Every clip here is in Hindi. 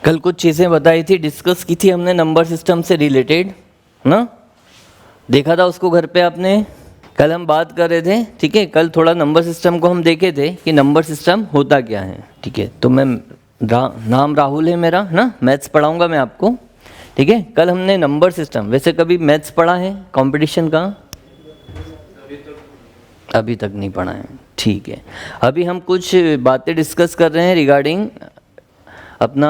कल कुछ चीज़ें बताई थी, डिस्कस की थी हमने नंबर सिस्टम से रिलेटेड ना, देखा था उसको घर पे आपने। कल हम बात कर रहे थे, ठीक है, कल थोड़ा नंबर सिस्टम को हम देखे थे कि नंबर सिस्टम होता क्या है, ठीक है। तो मैं नाम राहुल है मेरा ना, मैथ्स पढ़ाऊंगा मैं आपको, ठीक है। कल हमने नंबर सिस्टम, वैसे कभी मैथ्स पढ़ा है कंपटीशन का? अभी तक नहीं पढ़ा है, ठीक है। अभी हम कुछ बातें डिस्कस कर रहे हैं रिगार्डिंग अपना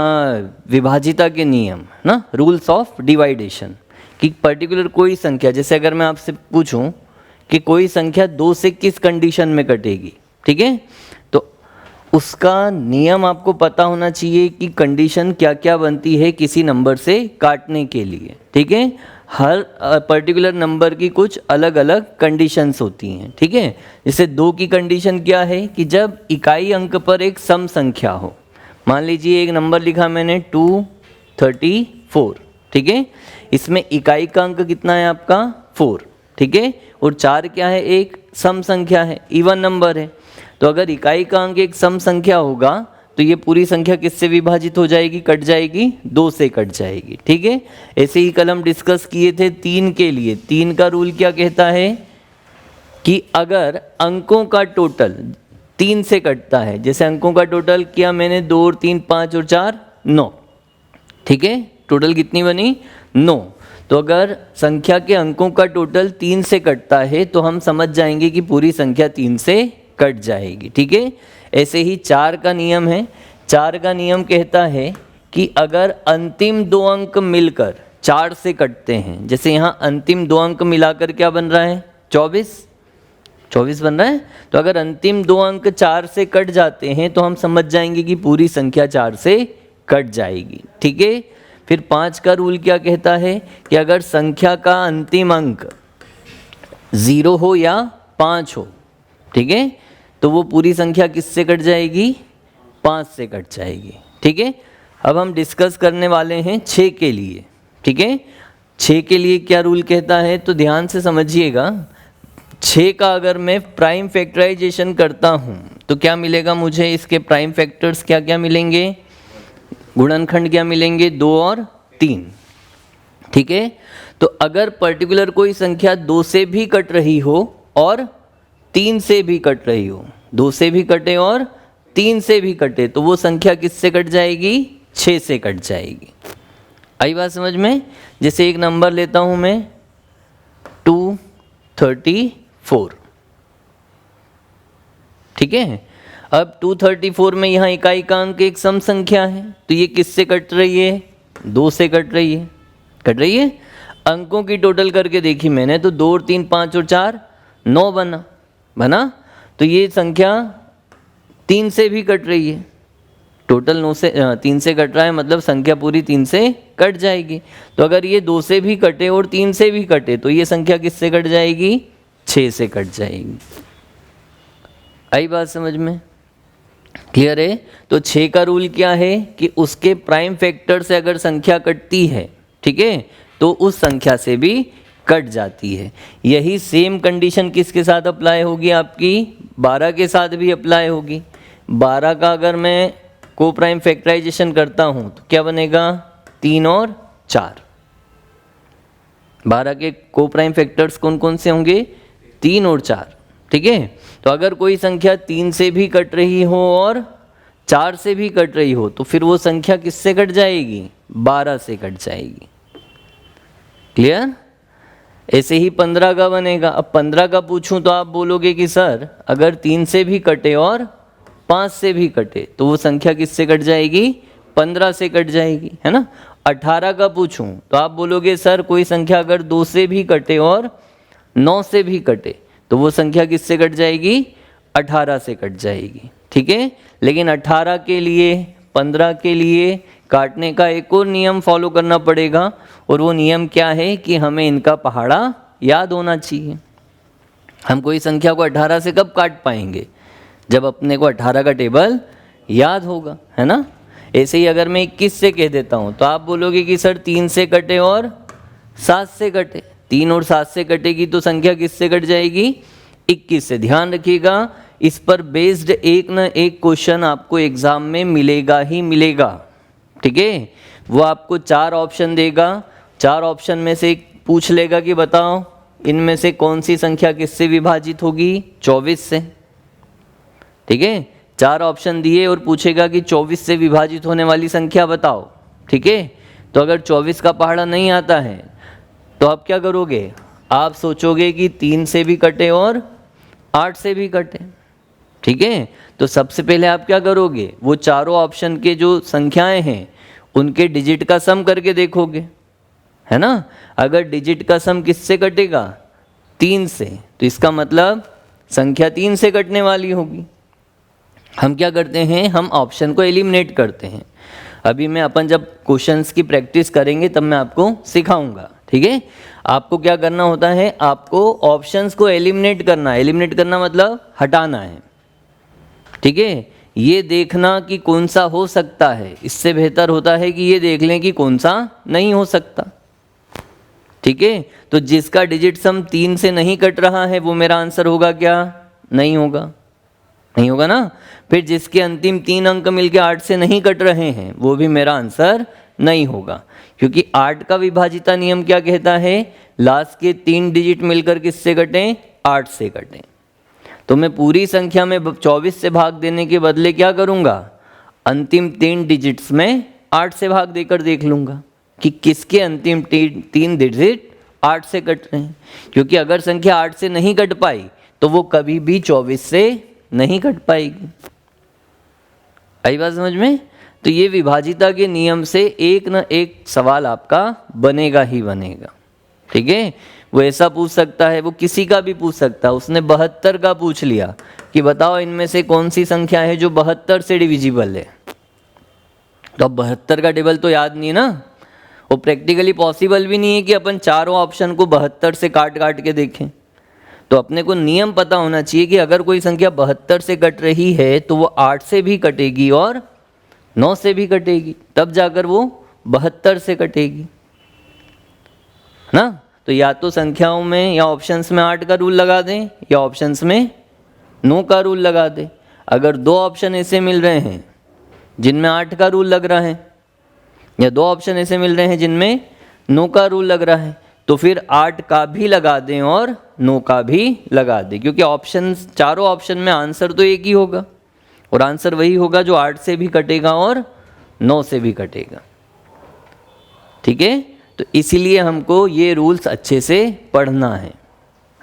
विभाजिता के नियम ना, रूल्स ऑफ डिवाइडेशन। कि पर्टिकुलर कोई संख्या, जैसे अगर मैं आपसे पूछूं कि कोई संख्या 2 से किस कंडीशन में कटेगी, ठीक है, तो उसका नियम आपको पता होना चाहिए कि कंडीशन क्या क्या बनती है किसी नंबर से काटने के लिए, ठीक है। हर पर्टिकुलर नंबर की कुछ अलग अलग कंडीशंस होती हैं, ठीक है। जैसे 2 की कंडीशन क्या है कि जब इकाई अंक पर एक सम संख्या हो। मान लीजिए एक नंबर लिखा मैंने 234, ठीक है, इसमें इकाई का अंक कितना है आपका 4, ठीक है, और 4 क्या है, एक सम संख्या है, इवन नंबर है। तो अगर इकाई का अंक एक सम संख्या होगा तो ये पूरी संख्या किससे विभाजित हो जाएगी, कट जाएगी, 2 से कट जाएगी, ठीक है। ऐसे ही कल हम डिस्कस किए थे 3 के लिए। 3 का रूल क्या कहता है कि अगर अंकों का टोटल 3 से कटता है, जैसे अंकों का टोटल किया मैंने 2 और 3 5 और 4 9, ठीक है, टोटल कितनी बनी 9। तो अगर संख्या के अंकों का टोटल 3 से कटता है तो हम समझ जाएंगे कि पूरी संख्या 3 से कट जाएगी, ठीक है। ऐसे ही 4 का नियम है। 4 का नियम कहता है कि अगर अंतिम 2 अंक मिलकर 4 से कटते हैं, जैसे यहाँ अंतिम 2 अंक मिलाकर क्या बन रहा है 24 बन रहा है, तो अगर अंतिम 2 अंक 4 से कट जाते हैं तो हम समझ जाएंगे कि पूरी संख्या 4 से कट जाएगी, ठीक है। फिर 5 का रूल क्या कहता है कि अगर संख्या का अंतिम अंक 0 हो या 5 हो, ठीक है, तो वो पूरी संख्या किससे कट जाएगी, 5 से कट जाएगी, ठीक है। अब हम डिस्कस करने वाले हैं 6 के लिए, ठीक है। 6 के लिए क्या रूल कहता है, तो ध्यान से समझिएगा। 6 का अगर मैं प्राइम फैक्टराइजेशन करता हूँ तो क्या मिलेगा मुझे, इसके प्राइम फैक्टर्स क्या क्या मिलेंगे, गुणनखंड क्या मिलेंगे, 2 और 3, ठीक है। तो अगर पर्टिकुलर कोई संख्या 2 से भी कट रही हो और 3 से भी कट रही हो, 2 से भी कटे और 3 से भी कटे, तो वो संख्या किससे कट जाएगी, 6 से कट जाएगी। आई बात समझ में। जैसे एक नंबर लेता हूँ मैं 234, ठीक है। अब 234 में यहाँ इकाई का अंक एक सम संख्या है, तो ये किससे कट रही है, 2 से कट रही है। अंकों की टोटल करके देखी मैंने तो 2 और 3 5 और 4 9 बना, तो ये संख्या 3 से भी कट रही है। टोटल 9 से 3 से कट रहा है, मतलब संख्या पूरी 3 से कट जाएगी। तो अगर ये 2 से भी कटे और 3 से भी कटे तो ये संख्या किससे कट जाएगी, 6 से कट जाएगी। आई बात समझ में, क्लियर है। तो 6 का रूल क्या है कि उसके प्राइम फैक्टर से अगर संख्या कटती है, ठीक है, तो उस संख्या से भी कट जाती है। यही सेम कंडीशन किसके साथ अप्लाई होगी, आपकी 12 के साथ भी अप्लाई होगी। 12 का अगर मैं को प्राइम फैक्टराइजेशन करता हूं तो क्या बनेगा, 3 और 4। 12 के को प्राइम फैक्टर्स कौन कौन से होंगे, 3 और 4, ठीक है। तो अगर कोई संख्या 3 से भी कट रही हो और 4 से भी कट रही हो तो फिर वो संख्या किससे कट जाएगी, 12 से कट जाएगी, क्लियर। ऐसे ही 15 का बनेगा। अब 15 का पूछूं तो आप बोलोगे कि सर अगर 3 से भी कटे और 5 से भी कटे तो वो संख्या किससे कट जाएगी, 15 से कट जाएगी, है ना। 18 का पूछूं तो आप बोलोगे सर कोई संख्या अगर 2 से भी कटे और 9 से भी कटे तो वो संख्या किससे कट जाएगी, 18 से कट जाएगी, ठीक है। लेकिन 18 के लिए 15 के लिए काटने का एक और नियम फॉलो करना पड़ेगा, और वो नियम क्या है कि हमें इनका पहाड़ा याद होना चाहिए। हम कोई संख्या को 18 से कब काट पाएंगे, जब अपने को 18 का टेबल याद होगा, है ना। ऐसे ही अगर मैं 21 से कह देता हूँ तो आप बोलोगे कि सर 3 से कटे और 7 से कटे, 3 और 7 से कटेगी तो संख्या किससे कट जाएगी, 21 से। ध्यान रखिएगा, इस पर बेस्ड एक न एक क्वेश्चन आपको एग्जाम में मिलेगा ही मिलेगा, ठीक है। वो आपको 4 ऑप्शन देगा, 4 ऑप्शन में से पूछ लेगा कि बताओ इनमें से कौन सी संख्या किससे विभाजित होगी, 24 से। ठीक है, 4 ऑप्शन दिए और पूछेगा कि 24 से विभाजित होने वाली संख्या बताओ। ठीक है, तो अगर 24 का पहाड़ा नहीं आता है तो आप क्या करोगे, आप सोचोगे कि 3 से भी कटे और 8 से भी कटे। ठीक है, तो सबसे पहले आप क्या करोगे, वो चारों ऑप्शन के जो संख्याएं हैं उनके डिजिट का सम करके देखोगे, है ना। अगर डिजिट का सम किससे कटेगा, 3 से, तो इसका मतलब संख्या 3 से कटने वाली होगी। हम क्या करते हैं, हम ऑप्शन को एलिमिनेट करते हैं। अभी मैं अपन जब क्वेश्चंस की प्रैक्टिस करेंगे तब मैं आपको सिखाऊंगा। ठीक है, आपको क्या करना होता है, आपको ऑप्शंस को एलिमिनेट करना है। एलिमिनेट करना मतलब हटाना है। ठीक है, ये देखना कि कौन सा हो सकता है, इससे बेहतर होता है कि ये देख लें कि कौन सा नहीं हो सकता। ठीक है, तो जिसका डिजिट सम 3 से नहीं कट रहा है वो मेरा आंसर होगा क्या, नहीं होगा, नहीं होगा ना। फिर जिसके अंतिम 3 अंक मिलके 8 से नहीं कट रहे हैं वो भी मेरा आंसर नहीं होगा, क्योंकि 8 का विभाजिता नियम क्या कहता है, लास्ट के 3 डिजिट मिलकर किससे कटें, 8 से कटें। तो मैं पूरी संख्या में 24 से भाग देने के बदले क्या करूंगा, अंतिम 3 डिजिट्स में 8 से भाग देकर देख लूंगा कि किसके अंतिम 3 डिजिट 8 से कट रहे हैं। क्योंकि अगर संख्या 8 से नहीं कट पाई तो वो कभी भी 24 से नहीं कट पाएगी। आई बात समझ में। तो ये विभाजिता के नियम से एक न एक सवाल आपका बनेगा ही बनेगा। ठीक है, वो ऐसा पूछ सकता है, वो किसी का भी पूछ सकता है। उसने 72 का पूछ लिया कि बताओ इनमें से कौन सी संख्या है जो 72 से डिविजिबल है, तो अब 72 का टेबल तो याद नहीं है ना, वो प्रैक्टिकली पॉसिबल भी नहीं है कि अपन चारों ऑप्शन को 72 से काट काट के देखें। तो अपने को नियम पता होना चाहिए कि अगर कोई संख्या 72 से कट रही है तो वो 8 से भी कटेगी और 9 से भी कटेगी, तब जाकर वो 72 से कटेगी ना। तो या तो संख्याओं में या ऑप्शंस में 8 का रूल लगा दें या ऑप्शंस में 9 का रूल लगा दें। अगर 2 ऑप्शन ऐसे मिल रहे हैं जिनमें 8 का रूल लग रहा है या 2 ऑप्शन ऐसे मिल रहे हैं जिनमें 9 का रूल लग रहा है, तो फिर 8 का भी लगा दें और 9 का भी लगा दें, क्योंकि ऑप्शन, चारों ऑप्शन में आंसर तो एक ही होगा और आंसर वही होगा जो 8 से भी कटेगा और 9 से भी कटेगा। ठीक है, तो इसीलिए हमको ये रूल्स अच्छे से पढ़ना है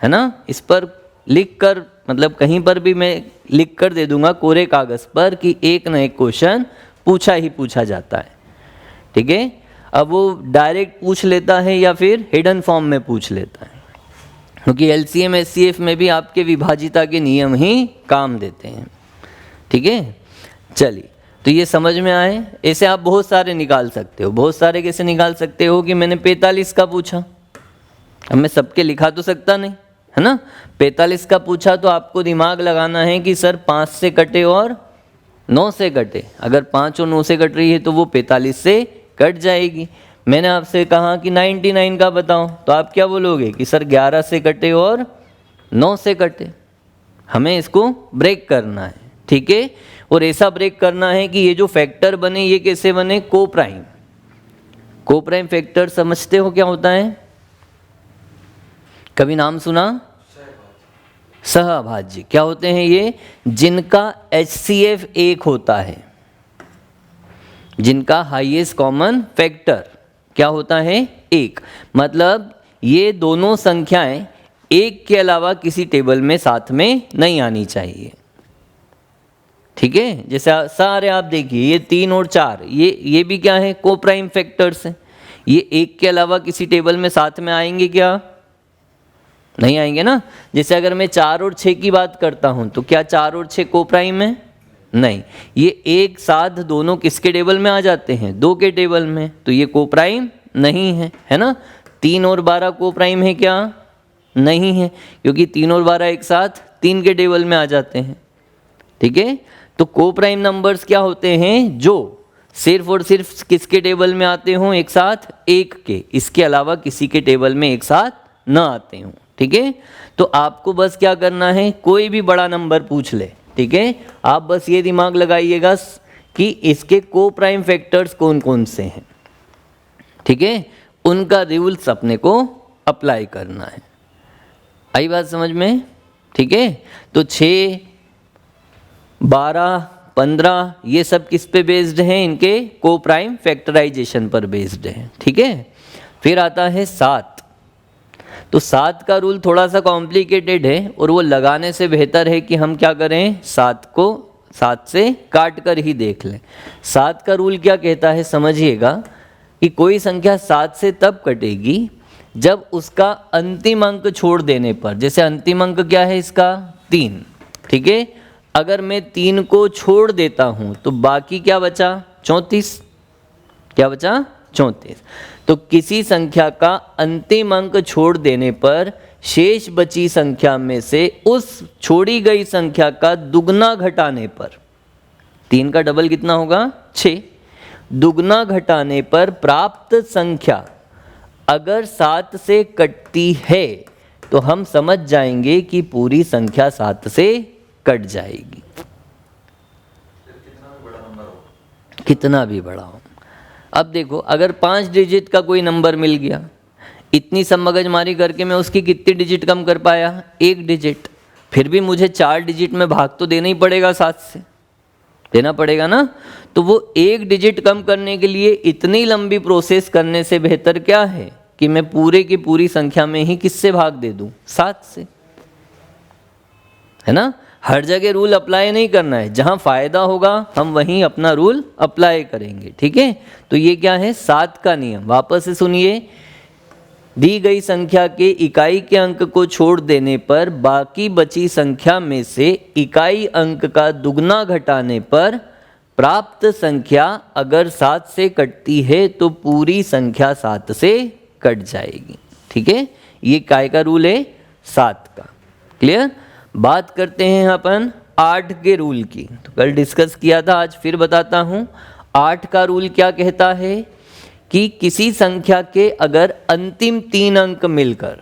ना। इस पर लिख कर, मतलब कहीं पर भी मैं लिख कर दे दूंगा कोरे कागज पर कि एक न एक क्वेश्चन पूछा ही पूछा जाता है। ठीक है, अब वो डायरेक्ट पूछ लेता है या फिर हिडन फॉर्म में पूछ लेता है, क्योंकि LCM SCF में भी आपके विभाजिता के नियम ही काम देते हैं। ठीक है, चलिए, तो ये समझ में आए। ऐसे आप बहुत सारे निकाल सकते हो। बहुत सारे कैसे निकाल सकते हो कि मैंने 45 का पूछा, अब मैं सबके लिखा तो सकता नहीं, है ना। 45 का पूछा तो आपको दिमाग लगाना है कि सर 5 से कटे और 9 से कटे। अगर 5 और 9 से कट रही है तो वो 45 से कट जाएगी। मैंने आपसे कहा कि 99 का बताओ, तो आप क्या बोलोगे कि सर 11 से कटे और 9 से कटे। हमें इसको ब्रेक करना है। ठीक है, और ऐसा ब्रेक करना है कि ये जो फैक्टर बने ये कैसे बने, को प्राइम। को प्राइम फैक्टर समझते हो क्या होता है, कभी नाम सुना, सहअभाज्य। क्या होते हैं ये, जिनका HCF 1 होता है, जिनका हाईएस्ट कॉमन फैक्टर क्या होता है, 1। मतलब ये दोनों संख्याएं 1 के अलावा किसी टेबल में साथ में नहीं आनी चाहिए। ठीक है, जैसे सारे आप देखिए ये 3 और 4, ये भी क्या है, को प्राइम फैक्टर्स हैं। ये 1 के अलावा किसी टेबल में साथ में आएंगे क्या, नहीं आएंगे ना। जैसे अगर मैं 4 और 6 की बात करता हूं तो क्या 4 और 6 को प्राइम है, नहीं। ये एक साथ दोनों किसके टेबल में आ जाते हैं, 2 के टेबल में, तो ये को प्राइम नहीं है ना। 3 और 12 को प्राइम है क्या, नहीं है, क्योंकि 3 और 12 एक साथ 3 के टेबल में आ जाते हैं। ठीक है, तो को प्राइम नंबर्स क्या होते हैं, जो सिर्फ और सिर्फ किसके टेबल में आते हों, एक साथ 1 के, इसके अलावा किसी के टेबल में एक साथ न आते हों। ठीक है, तो आपको बस क्या करना है, कोई भी बड़ा नंबर पूछ ले, ठीक है, आप बस ये दिमाग लगाइएगा कि इसके को प्राइम फैक्टर्स कौन कौन से हैं, ठीक है, उनका रूल्स अपने को अप्लाई करना है। आई बात समझ में, ठीक है। तो 6, 12, 15 ये सब किस पे बेस्ड हैं, इनके को प्राइम फैक्टराइजेशन पर बेस्ड है, ठीक है। फिर आता है 7। तो 7 का रूल थोड़ा सा कॉम्प्लिकेटेड है और वो लगाने से बेहतर है कि हम क्या करें, 7 को 7 से काट कर ही देख लें। 7 का रूल क्या कहता है समझिएगा, कि कोई संख्या 7 से तब कटेगी जब उसका अंतिम अंक छोड़ देने पर, जैसे अंतिम अंक क्या है इसका 3, ठीक है। अगर मैं 3 को छोड़ देता हूँ तो बाकी क्या बचा 34, क्या बचा 34। तो किसी संख्या का अंतिम अंक छोड़ देने पर शेष बची संख्या में से उस छोड़ी गई संख्या का दुगना घटाने पर, 3 का डबल कितना होगा 6, दुगना घटाने पर प्राप्त संख्या अगर 7 से कटती है तो हम समझ जाएंगे कि पूरी संख्या 7 से कट जाएगी, कितना भी बड़ा हो। अब देखो, अगर 5 डिजिट का कोई नंबर मिल गया, इतनी सब मगजमारी करके मैं उसकी कितनी डिजिट कम कर पाया, 1 डिजिट, फिर भी मुझे 4 डिजिट में भाग तो देना ही पड़ेगा, 7 से देना पड़ेगा ना। तो वो 1 डिजिट कम करने के लिए इतनी लंबी प्रोसेस करने से बेहतर क्या है कि मैं पूरे की पूरी संख्या में ही किससे भाग दे दूं, 7 से, है ना। हर जगह रूल अप्लाई नहीं करना है, जहां फायदा होगा हम वहीं अपना रूल अप्लाई करेंगे, ठीक है। तो ये क्या है 7 का नियम, वापस से सुनिए। दी गई संख्या के इकाई के अंक को छोड़ देने पर बाकी बची संख्या में से इकाई अंक का दुगना घटाने पर प्राप्त संख्या अगर 7 से कटती है तो पूरी संख्या 7 से कट जाएगी, ठीक है। ये काय का रूल है 7 का, क्लियर। बात करते हैं अपन 8 के रूल की, तो कल डिस्कस किया था, आज फिर बताता हूं। 8 का रूल क्या कहता है कि किसी संख्या के अगर अंतिम 3 अंक मिलकर,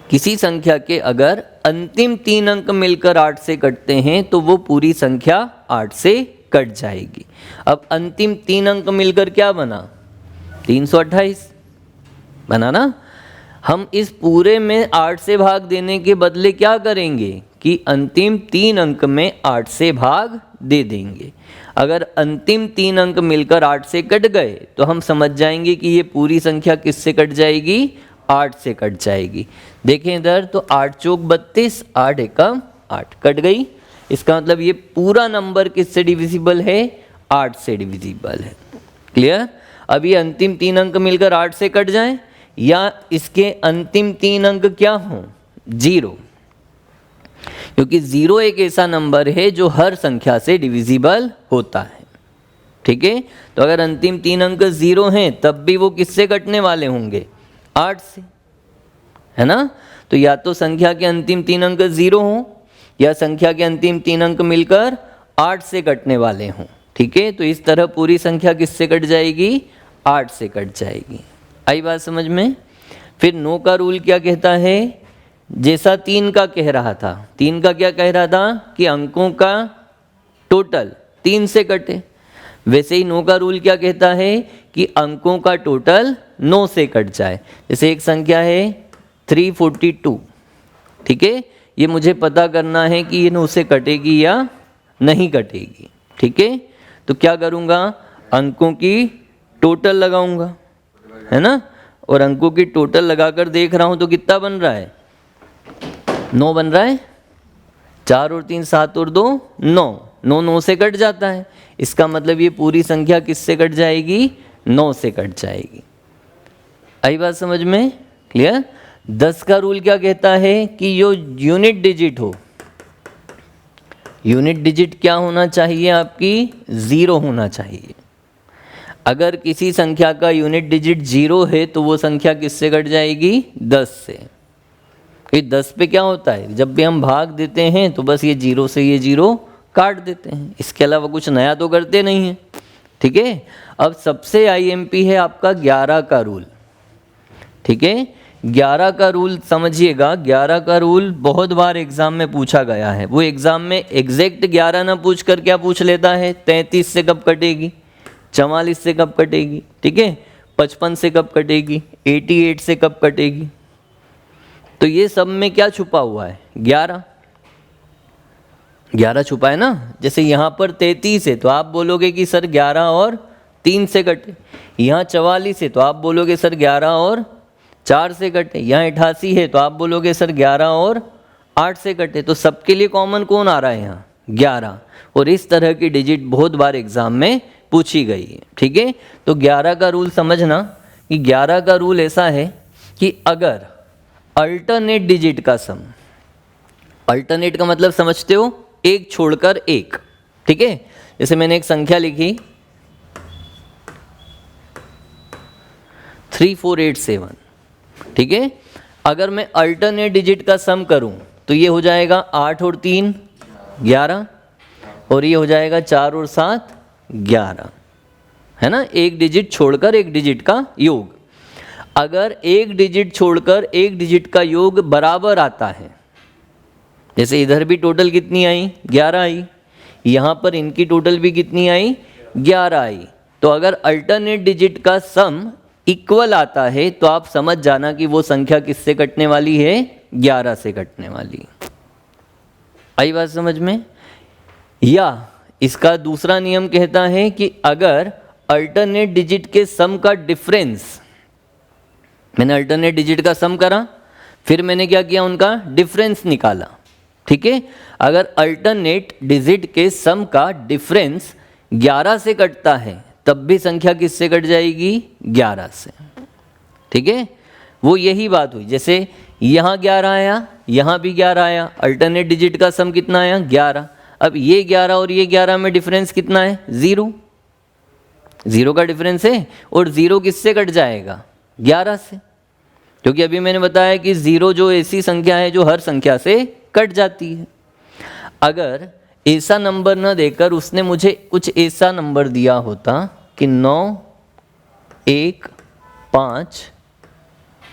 किसी संख्या के अगर अंतिम 3 अंक मिलकर 8 से कटते हैं तो वो पूरी संख्या 8 से कट जाएगी। अब अंतिम 3 अंक मिलकर क्या बना, 328 बना ना। हम इस पूरे में 8 से भाग देने के बदले क्या करेंगे कि अंतिम 3 अंक में 8 से भाग दे देंगे। अगर अंतिम 3 अंक मिलकर 8 से कट गए तो हम समझ जाएंगे कि ये पूरी संख्या किससे कट जाएगी, 8 से कट जाएगी। देखें इधर, तो 8 चौक 32, 8 एकम 8 कट गई। इसका मतलब ये पूरा नंबर किससे डिविजिबल है, 8 से डिविजिबल है, क्लियर। अब ये अंतिम 3 अंक मिलकर 8 से कट जाएं या इसके अंतिम 3 अंक क्या हों, 0, क्योंकि 0 एक ऐसा नंबर है जो हर संख्या से डिविजिबल होता है, ठीक है। तो अगर अंतिम 3 अंक 0 हैं तब भी वो किससे कटने वाले होंगे, 8 से, है ना। तो या तो संख्या के अंतिम 3 अंक 0 हों या संख्या के अंतिम 3 अंक मिलकर 8 से कटने वाले हों, ठीक है। तो इस तरह पूरी संख्या किससे कट जाएगी, 8 से कट जाएगी। आई बात समझ में। फिर 9 का रूल क्या कहता है, जैसा 3 का कह रहा था, 3 का क्या कह रहा था कि अंकों का टोटल 3 से कटे, वैसे ही 9 का रूल क्या कहता है कि अंकों का टोटल 9 से कट जाए। जैसे एक संख्या है 342, ठीक है, ये मुझे पता करना है कि ये 9 से कटेगी या नहीं कटेगी, ठीक है। तो क्या करूँगा, अंकों की टोटल लगाऊंगा, है ना, और अंकों की टोटल लगाकर देख रहा हूं तो कितना बन रहा है, 9 बन रहा है। 4 और 3 7 और 2 9, 9 से कट जाता है। इसका मतलब ये पूरी संख्या किससे कट जाएगी, 9 से कट जाएगी। आई बात समझ में, क्लियर। 10 का रूल क्या कहता है कि जो यूनिट डिजिट हो, यूनिट डिजिट क्या होना चाहिए आपकी, 0 होना चाहिए। अगर किसी संख्या का यूनिट डिजिट 0 है तो वो संख्या किससे कट जाएगी, 10 से। ये 10 पे क्या होता है, जब भी हम भाग देते हैं तो बस ये 0 से ये 0 काट देते हैं, इसके अलावा कुछ नया तो करते नहीं हैं, ठीक है। अब सबसे IMP है आपका 11 का रूल, ठीक है। 11 का रूल समझिएगा, 11 का रूल बहुत बार एग्जाम में पूछा गया है। वो एग्जाम में एग्जैक्ट 11 ना पूछ कर क्या पूछ लेता है, 33 से कब कटेगी, 44 से कब कटेगी, ठीक है, 55 से कब कटेगी, 88 से कब कटेगी। तो ये सब में क्या छुपा हुआ है, 11 छुपा है ना। जैसे यहाँ पर 33 है तो आप बोलोगे कि सर 11 और 3 से कटे। यहाँ 44 है तो आप बोलोगे सर 11 और 4 से कटे। यहाँ 88 है तो आप बोलोगे सर 11 और 8 से कटे। तो सबके लिए कॉमन कौन आ रहा है यहाँ, 11। और इस तरह की डिजिट बहुत बार एग्जाम में पूछी गई है, ठीक है। तो 11 का रूल समझना कि 11 का रूल ऐसा है कि अगर अल्टरनेट डिजिट का सम, अल्टरनेट का मतलब समझते हो, एक छोड़कर एक, ठीक है। जैसे मैंने एक संख्या लिखी 3487, ठीक है। अगर मैं अल्टरनेट डिजिट का सम करूं तो ये हो जाएगा 8 और 3 11, और ये हो जाएगा 4 और 7 11, है ना। एक डिजिट छोड़कर एक डिजिट का योग। अगर एक डिजिट छोड़कर एक डिजिट का योग बराबर आता है, जैसे इधर भी टोटल कितनी आई, 11 आई, यहाँ पर इनकी टोटल भी कितनी आई, 11 आई। तो अगर अल्टरनेट डिजिट का सम इक्वल आता है तो आप समझ जाना कि वो संख्या किससे कटने वाली है, 11 से कटने वाली। आई बात समझ में। या इसका दूसरा नियम कहता है कि अगर अल्टरनेट डिजिट के सम का डिफरेंस, मैंने अल्टरनेट डिजिट का सम करा, फिर मैंने क्या किया, उनका डिफरेंस निकाला, ठीक है। अगर अल्टरनेट डिजिट के सम का डिफरेंस 11 से कटता है तब भी संख्या किससे कट जाएगी, 11 से, ठीक है। वो यही बात हुई, जैसे यहाँ 11 आया, यहाँ भी 11 आया, अल्टरनेट डिजिट का सम कितना आया, 11। अब ये 11 और ये 11 में डिफरेंस कितना है, 0, 0 का डिफरेंस है। और 0 किससे कट जाएगा, 11 से, क्योंकि अभी मैंने बताया कि 0 जो ऐसी संख्या है जो हर संख्या से कट जाती है। अगर ऐसा नंबर न देकर उसने मुझे कुछ ऐसा नंबर दिया होता कि 9 1 5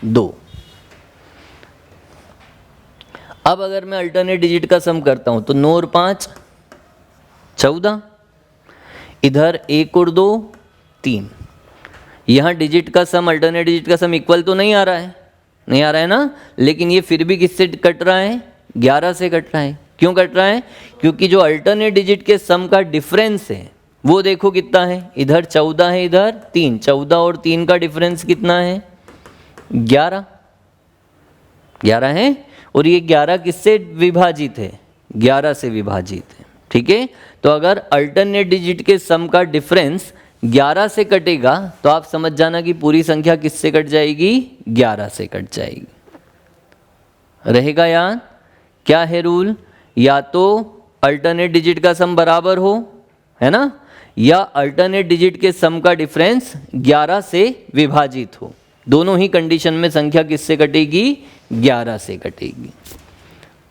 2, अब अगर मैं अल्टरनेट डिजिट का सम करता हूं तो 9 और 5 14, इधर 1 और 2 3। यहाँ डिजिट का सम, अल्टरनेट डिजिट का सम इक्वल तो नहीं आ रहा है, नहीं आ रहा है ना, लेकिन ये फिर भी किससे कट रहा है, 11 से कट रहा है। क्यों कट रहा है, क्योंकि जो अल्टरनेट डिजिट के सम का डिफरेंस है वो देखो कितना है, इधर 14 है, इधर 3, 14 और 3 का डिफरेंस कितना है, 11 है। और ये 11 किससे विभाजित है, 11 से विभाजित है, ठीक है। तो अगर अल्टरनेट डिजिट के सम का डिफरेंस 11 से कटेगा तो आप समझ जाना कि पूरी संख्या किससे कट जाएगी, 11 से कट जाएगी। रहेगा याद, क्या है रूल, या तो अल्टरनेट डिजिट का सम बराबर हो, है ना, या अल्टरनेट डिजिट के सम का डिफरेंस 11 से विभाजित हो। दोनों ही कंडीशन में संख्या किससे कटेगी, 11 से कटेगी।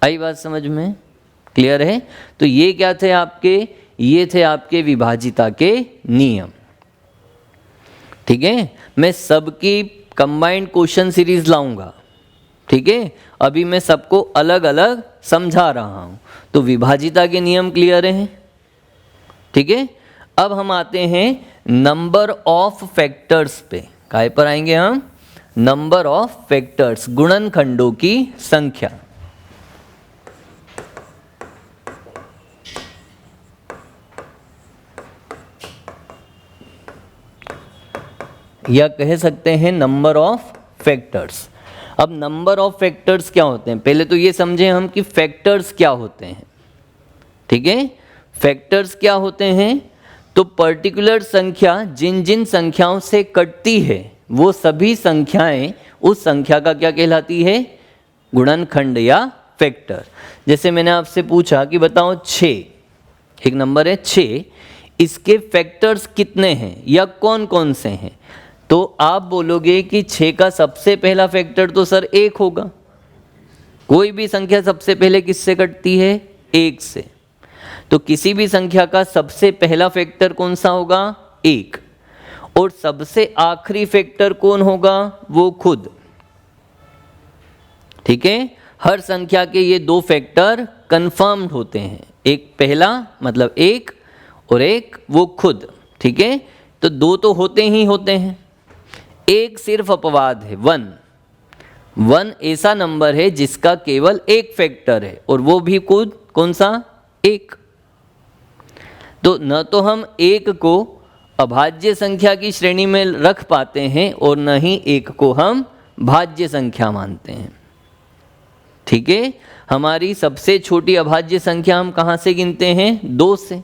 आई बात समझ में, क्लियर है। तो ये क्या थे आपके, ये थे आपके विभाजिता के नियम, ठीक है। मैं सबकी कंबाइंड क्वेश्चन सीरीज लाऊंगा, ठीक है। अभी मैं सबको अलग अलग समझा रहा हूं। तो विभाजिता के नियम क्लियर हैं, ठीक है। अब हम आते हैं नंबर ऑफ फैक्टर्स पे। काय पर आएंगे हम, नंबर ऑफ फैक्टर्स, गुणनखंडों की संख्या। या कह सकते हैं नंबर ऑफ फैक्टर्स। अब नंबर ऑफ फैक्टर्स क्या होते हैं, पहले तो ये समझें हम कि फैक्टर्स क्या होते हैं, ठीक है। फैक्टर्स क्या होते हैं, तो पर्टिकुलर संख्या जिन जिन संख्याओं से कटती है वो सभी संख्याएं उस संख्या का क्या कहलाती है, गुणनखंड या फैक्टर। जैसे मैंने आपसे पूछा कि बताओ 6, एक नंबर है 6, इसके फैक्टर्स कितने हैं या कौन कौन से हैं, तो आप बोलोगे कि 6 का सबसे पहला फैक्टर तो सर 1 होगा। कोई भी संख्या सबसे पहले किससे कटती है, 1 से। तो किसी भी संख्या का सबसे पहला फैक्टर कौन सा होगा, 1, और सबसे आखिरी फैक्टर कौन होगा, वो खुद। ठीक है, हर संख्या के ये दो फैक्टर कंफर्म्ड होते हैं, एक पहला मतलब एक और एक वो खुद, ठीक है। तो दो तो होते ही होते हैं, एक सिर्फ अपवाद है, वन ऐसा नंबर है जिसका केवल एक फैक्टर है और वो भी खुद कौन सा, एक। तो न तो हम एक को अभाज्य संख्या की श्रेणी में रख पाते हैं और न ही एक को हम भाज्य संख्या मानते हैं, ठीक है। हमारी सबसे छोटी अभाज्य संख्या हम कहाँ से गिनते हैं, 2 से।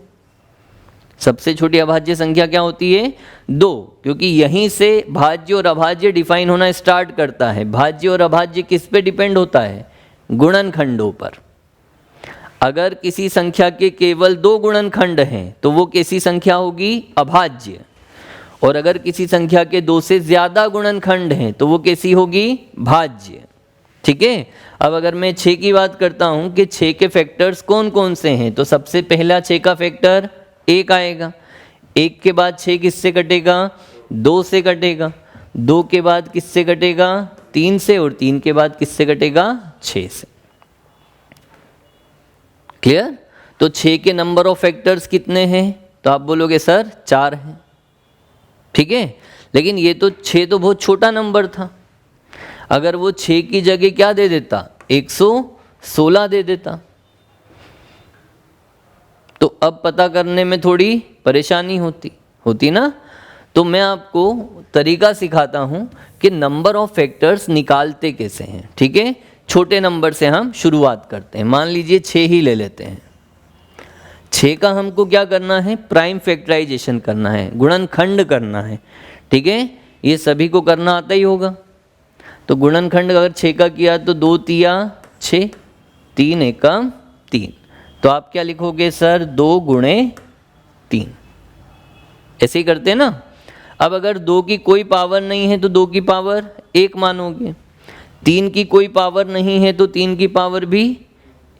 सबसे छोटी अभाज्य संख्या क्या होती है, 2, क्योंकि यहीं से भाज्य और अभाज्य डिफाइन होना स्टार्ट करता है। भाज्य और अभाज्य किस पे डिपेंड होता है, गुणनखंडों पर। अगर किसी संख्या के केवल 2 गुणनखंड हैं तो वो कैसी संख्या होगी, अभाज्य। और अगर किसी संख्या के 2 से ज़्यादा गुणनखंड हैं तो वो कैसी होगी, भाज्य, ठीक है। अब अगर मैं 6 की बात करता हूँ कि 6 के फैक्टर्स कौन कौन से हैं, तो सबसे पहला 6 का फैक्टर 1 आएगा। 1 के बाद 6 किससे कटेगा, 2 से कटेगा। 2 के बाद किससे कटेगा, 3 से। और 3 के बाद किससे कटेगा, 6 से। क्लियर। तो 6 के नंबर ऑफ फैक्टर्स कितने हैं, तो आप बोलोगे सर 4 हैं, ठीक है। लेकिन ये तो 6 तो बहुत छोटा नंबर था, अगर वो 6 की जगह क्या दे देता, 116 दे देता, तो अब पता करने में थोड़ी परेशानी होती ना। तो मैं आपको तरीका सिखाता हूं कि नंबर ऑफ फैक्टर्स निकालते कैसे हैं, ठीक है। छोटे नंबर से हम शुरुआत करते हैं, मान लीजिए 6 ही ले लेते हैं। 6 का हमको क्या करना है, प्राइम फैक्टराइजेशन करना है, गुणनखंड करना है, ठीक है। ये सभी को करना आता ही होगा। तो गुणनखंड अगर 6 का किया तो 2 तिया 6, 3 एकम 3, तो आप क्या लिखोगे सर, 2 गुणे 3, ऐसे ही करते हैं ना। अब अगर 2 की कोई पावर नहीं है तो 2 की पावर 1 मानोगे, 3 की कोई पावर नहीं है तो 3 की पावर भी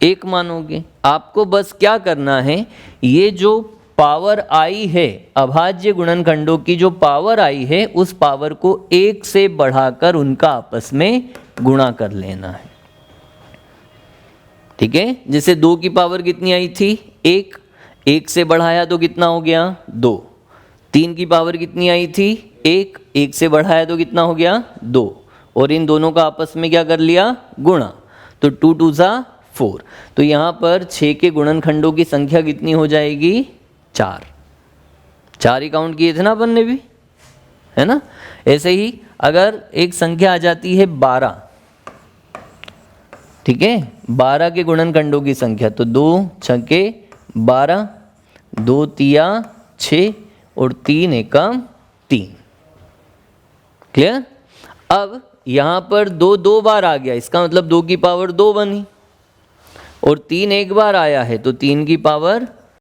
1 मानोगे। आपको बस क्या करना है, ये जो पावर आई है, अभाज्य गुणनखंडों की जो पावर आई है, उस पावर को 1 से बढ़ाकर उनका आपस में गुणा कर लेना है, ठीक है। जैसे 2 की पावर कितनी आई थी, 1, 1 से बढ़ाया तो कितना हो गया, 2। 3 की पावर कितनी आई थी, 1, 1 से बढ़ाया तो कितना हो गया, 2। और इन दोनों का आपस में क्या कर लिया, गुणा, तो 2 2 जा 4। तो यहाँ पर 6 के गुणनखंडों की संख्या कितनी हो जाएगी, 4। 4 ही काउंट किए थे ना अपन ने भी, है ना। ऐसे ही अगर एक संख्या आ जाती है 12, ठीक है, 12 के गुणनखंडों की संख्या, तो 2 छके 12, 2 तिया 6 और 3 एकम 3। क्लियर। अब यहाँ पर 2 2 बार आ गया, इसका मतलब 2 की पावर 2 बनी, और 3 एक बार आया है तो 3 की पावर